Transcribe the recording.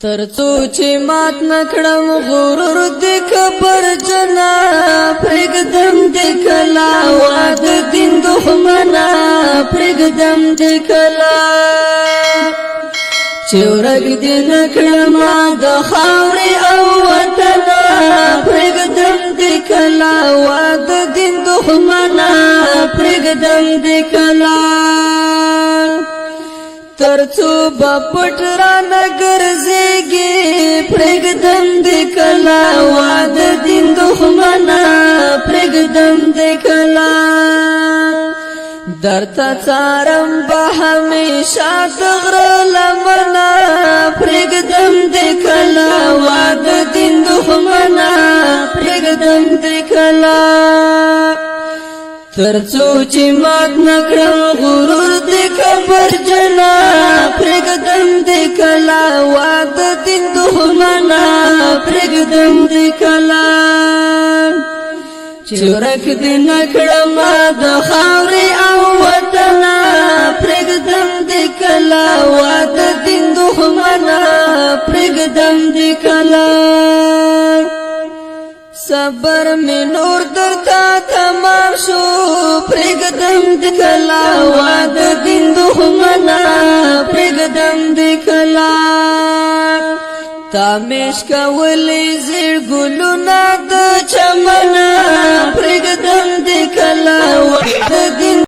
ترڅو چې مات نکړم غرور دې کبر جنا پرګدم دې کلا واد دین دښمنا پرګدم دې کلا چې ورګ دې نکړم د خاورې او وطن پرګدم دې کلا واد دین دښمنا پرګدم دې کلا ترڅو بپټ را نګر زیږي پرګدم دې کلا واد دین دښمنا پرګدم دې کلا درته څارم به همیشه دغر لمنا پرګدم دې کلا واد دین دښمنا پرګدم دې کلا ترڅو چې مات نکړم غرور دې کبر جنا پرګدم دې کلا واد دین دښمنا پرګدم دې کلا چې ورک دې نکړم د خاورې او وطن پرګدم دې کلا واد دین دښمنا پرګدم دې کلا صبر می نور درتا تمام شو پرګدم دې کلا واد دین دښمنا پرګدم دې کلا تامیش کولی زیر ګلونه د چمن پرګدم دې کلا واد دین